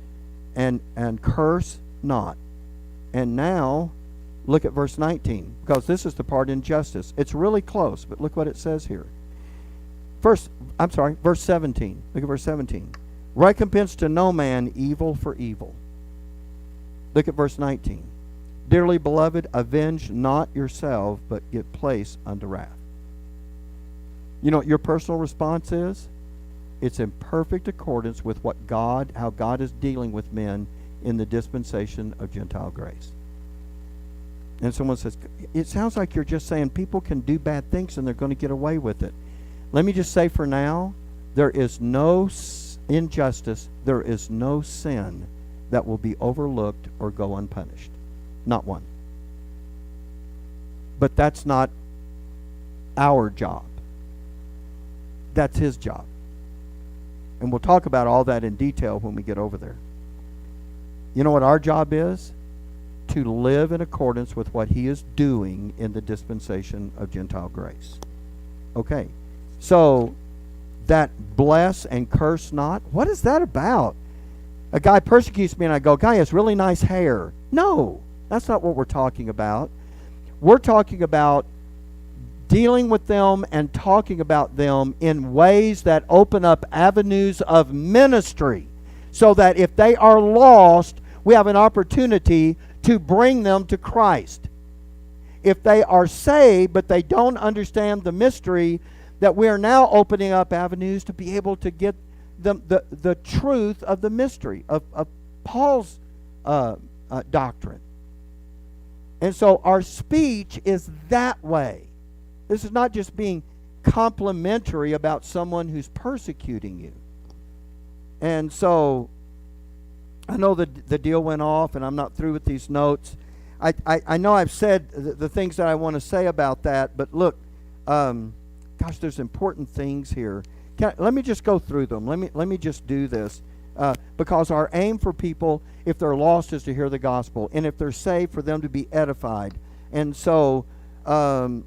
and curse not. And now Look at verse 19, because this is the part in justice. It's really close, but look what it says here. Verse 17. Look at verse 17. Recompense to no man evil for evil. Look at verse 19. Dearly beloved, avenge not yourself, but give place unto wrath. You know what your personal response is? It's in perfect accordance with how God is dealing with men in the dispensation of Gentile grace. And someone says, it sounds like you're just saying people can do bad things and they're going to get away with it. Let me just say for now, there is no injustice, there is no sin that will be overlooked or go unpunished. Not one. But that's not our job. That's his job. And we'll talk about all that in detail when we get over there. You know what our job is? To live in accordance with what he is doing in the dispensation of Gentile grace. Okay. So, that bless and curse not, what is that about? A guy persecutes me and I go, guy has really nice hair. No, that's not what we're talking about. We're talking about dealing with them and talking about them in ways that open up avenues of ministry, so that if they are lost, we have an opportunity to bring them to Christ. If they are saved but they don't understand the mystery, that we are now opening up avenues to be able to get them the truth of the mystery of Paul's doctrine. And so our speech is that way. This is not just being complimentary about someone who's persecuting you. And so I know the deal went off, and I'm not through with these notes. I know I've said the things that I want to say about that, but look, gosh, there's important things here. Let me just go through them. Let me just do this, because our aim for people, if they're lost, is to hear the gospel, and if they're saved, for them to be edified. And so I'm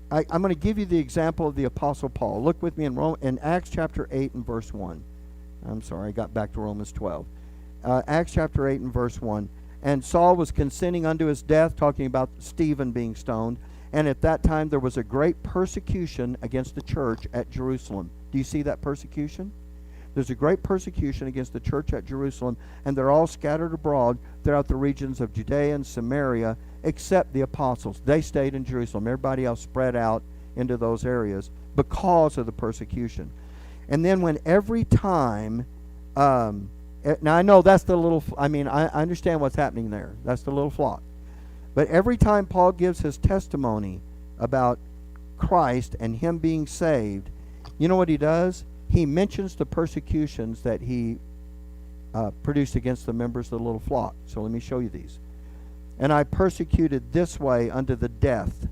going to give you the example of the Apostle Paul. Look with me in Acts chapter 8 and verse 1. I'm sorry, I got back to Romans 12. Acts chapter 8 and verse 1. And Saul was consenting unto his death, talking about Stephen being stoned. And at that time there was a great persecution against the church at Jerusalem. Do you see that persecution? There's a great persecution against the church at Jerusalem, and they're all scattered abroad throughout the regions of Judea and Samaria, except the apostles. They stayed in Jerusalem. Everybody else spread out into those areas because of the persecution. And then when every time, now I know that's the little, I understand what's happening there. That's the little flock. But every time Paul gives his testimony about Christ and him being saved, you know what he does? He mentions the persecutions that he produced against the members of the little flock. So let me show you these. And I persecuted this way unto the death,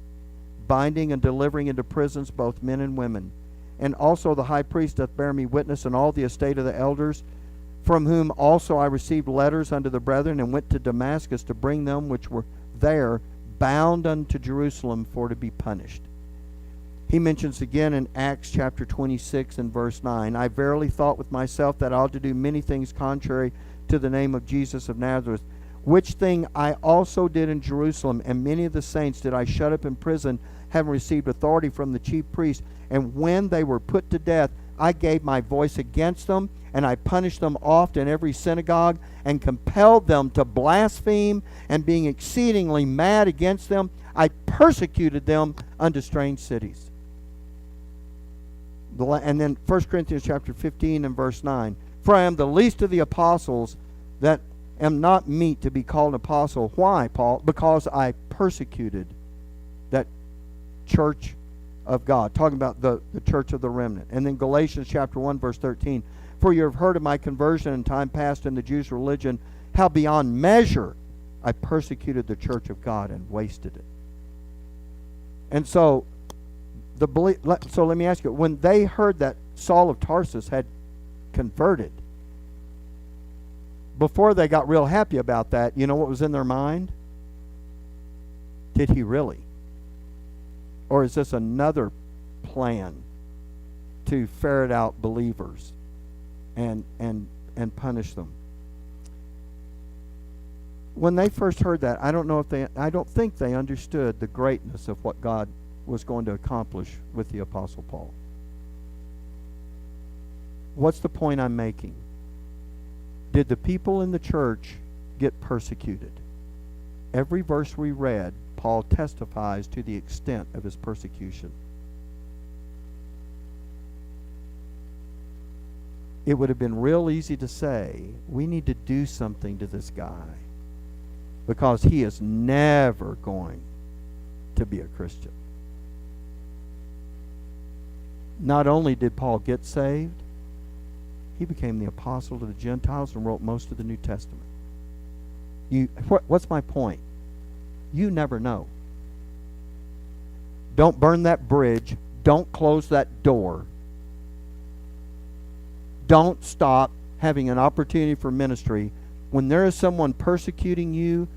binding and delivering into prisons both men and women. And also the high priest doth bear me witness, and all the estate of the elders, from whom also I received letters unto the brethren, and went to Damascus to bring them which were there bound unto Jerusalem for to be punished. He mentions again in Acts chapter 26 and verse 9, I verily thought with myself that I ought to do many things contrary to the name of Jesus of Nazareth, which thing I also did in Jerusalem, and many of the saints did I shut up in prison, having received authority from the chief priests. And when they were put to death, I gave my voice against them, and I punished them oft in every synagogue, and compelled them to blaspheme, and being exceedingly mad against them, I persecuted them unto strange cities. And then 1 Corinthians chapter 15 and verse 9, for I am the least of the apostles, that am not meet to be called an apostle. Why, Paul? Because I persecuted that church of God, talking about the church of the remnant. And then Galatians chapter 1 verse 13, for you have heard of my conversion in time past in the Jews' religion, how beyond measure I persecuted the church of God and wasted it. And so let me ask you, when they heard that Saul of Tarsus had converted, before they got real happy about that, you know what was in their mind? Did he really? Or is this another plan to ferret out believers and punish them? when they first heard that, I don't think they understood the greatness of what God was going to accomplish with the Apostle Paul. What's the point I'm making? Did the people in the church get persecuted? Every verse we read, Paul testifies to the extent of his persecution. It would have been real easy to say, we need to do something to this guy because he is never going to be a Christian. Not only did Paul get saved, he became the apostle to the Gentiles and wrote most of the New Testament. What's my point? You never know. Don't burn that bridge. Don't close that door. Don't stop having an opportunity for ministry. When there is someone persecuting you,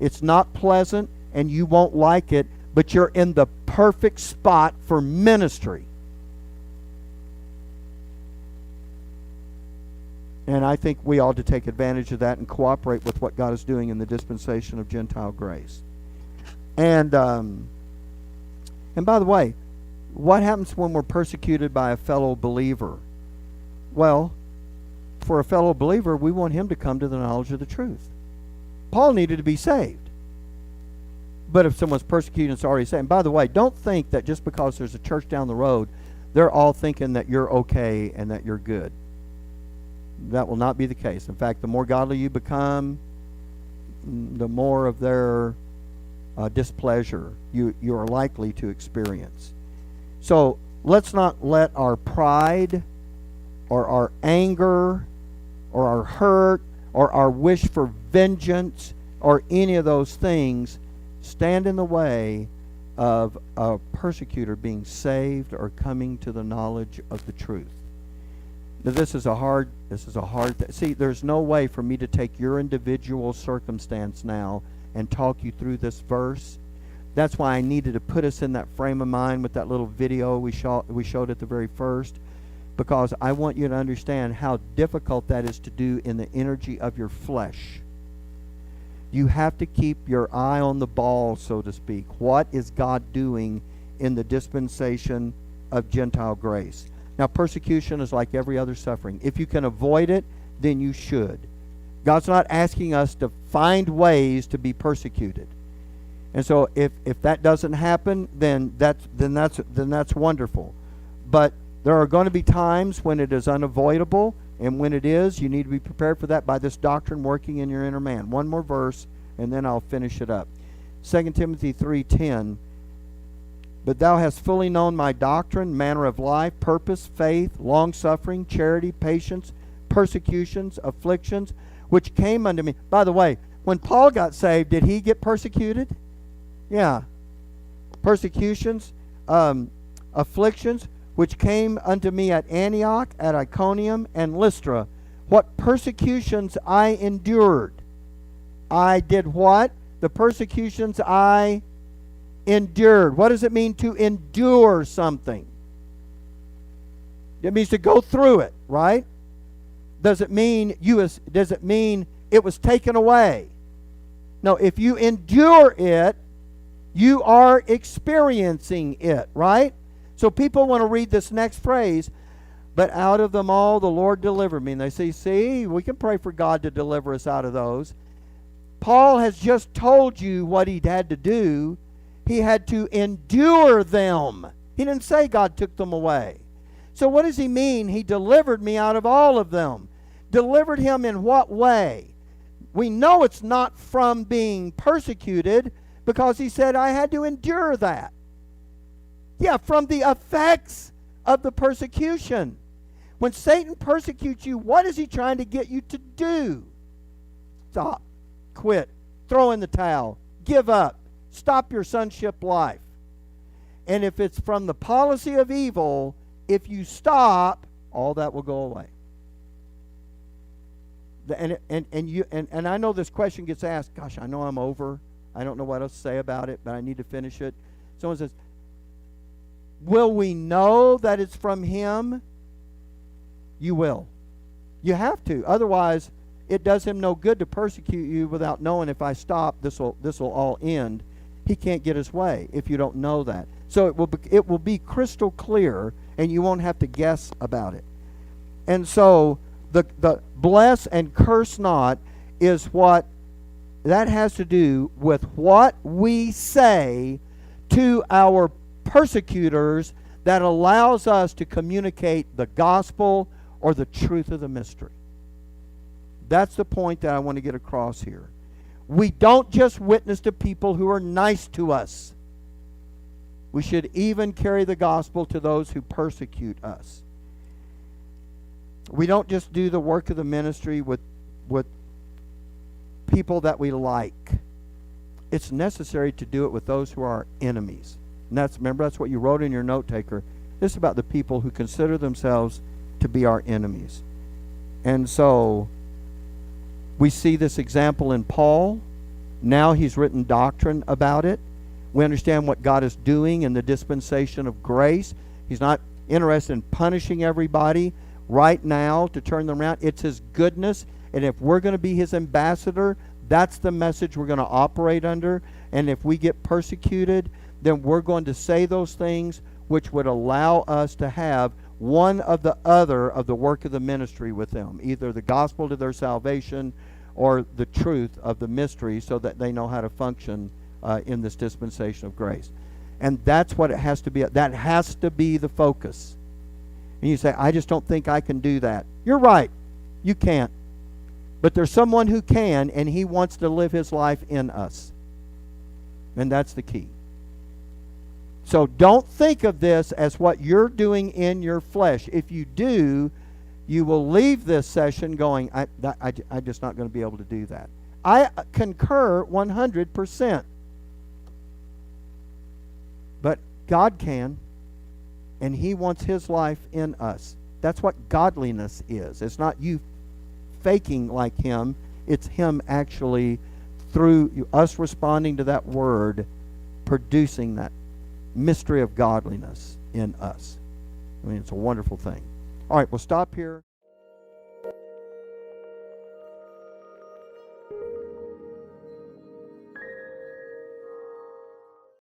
it's not pleasant and you won't like it, but you're in the perfect spot for ministry. And I think we ought to take advantage of that and cooperate with what God is doing in the dispensation of Gentile grace. And by the way, what happens when we're persecuted by a fellow believer? Well, for a fellow believer, we want him to come to the knowledge of the truth. Paul needed to be saved. But if someone's persecuted and is already saved, and by the way, don't think that just because there's a church down the road, they're all thinking that you're okay and that you're good. That will not be the case. In fact, the more godly you become, the more of their displeasure you are likely to experience. So let's not let our pride or our anger or our hurt or our wish for vengeance or any of those things stand in the way of a persecutor being saved or coming to the knowledge of the truth. Now, this is a hard see, there's no way for me to take your individual circumstance now and talk you through this verse. That's why I needed to put us in that frame of mind with that little video we showed at the very first, because I want you to understand how difficult that is to do in the energy of your flesh. You have to keep your eye on the ball, so to speak. What is God doing in the dispensation of Gentile grace? Now, persecution is like every other suffering. If you can avoid it, then you should. God's not asking us to find ways to be persecuted. And so if that doesn't happen, then that's wonderful. But there are going to be times when it is unavoidable, and when it is, you need to be prepared for that by this doctrine working in your inner man. One more verse, and then I'll finish it up. 2 Timothy 3:10. But thou hast fully known my doctrine, manner of life, purpose, faith, long-suffering, charity, patience, persecutions, afflictions, which came unto me. By the way, when Paul got saved, did he get persecuted? Yeah. Persecutions, afflictions, which came unto me at Antioch, at Iconium, and Lystra. What persecutions I endured. I did what? The persecutions I endured. What does it mean to endure something? It means to go through it, right? Does it mean it was taken away? No, if you endure it, you are experiencing it, right? So people want to read this next phrase, but out of them all the Lord delivered me. And they say, see, we can pray for God to deliver us out of those. Paul has just told you what he had to do. He had to endure them. He didn't say God took them away. So what does he mean? He delivered me out of all of them. Delivered him in what way? We know it's not from being persecuted, because he said I had to endure that. Yeah, from the effects of the persecution. When Satan persecutes you, what is he trying to get you to do? Stop. Quit. Throw in the towel. Give up. Stop your sonship life. And if it's from the policy of evil, if you stop, all that will go away. And I know this question gets asked, gosh, I know I'm over. I don't know what else to say about it, but I need to finish it. Someone says, will we know that it's from him? You will. You have to. Otherwise, it does him no good to persecute you without knowing, if I stop, this will all end. He can't get his way if you don't know that. So it will be crystal clear, and you won't have to guess about it. And so the bless and curse not is what that has to do with what we say to our persecutors that allows us to communicate the gospel or the truth of the mystery. That's the point that I want to get across here. We don't just witness to people who are nice to us. We should even carry the gospel to those who persecute us. We don't just do the work of the ministry with people that we like. It's necessary to do it with those who are our enemies. And remember, that's what you wrote in your note taker. This is about the people who consider themselves to be our enemies. And so we see this example in Paul. Now he's written doctrine about it. We understand what God is doing in the dispensation of grace. He's not interested in punishing everybody right now to turn them around. It's his goodness. And if we're going to be his ambassador, that's the message we're going to operate under. And if we get persecuted, then we're going to say those things which would allow us to have one of the other of the work of the ministry with them, either the gospel to their salvation or the truth of the mystery, so that they know how to function in this dispensation of grace. And that's what it has to be. That has to be the focus. And you say, I just don't think I can do that. You're right. You can't. But there's someone who can, and he wants to live his life in us. And that's the key. So don't think of this as what you're doing in your flesh. If you do, you will leave this session going, I'm just not going to be able to do that. I concur 100%. But God can, and he wants his life in us. That's what godliness is. It's not you faking like him. It's him actually, through us responding to that word, producing that mystery of godliness in us. I mean, it's a wonderful thing. All right, we'll stop here.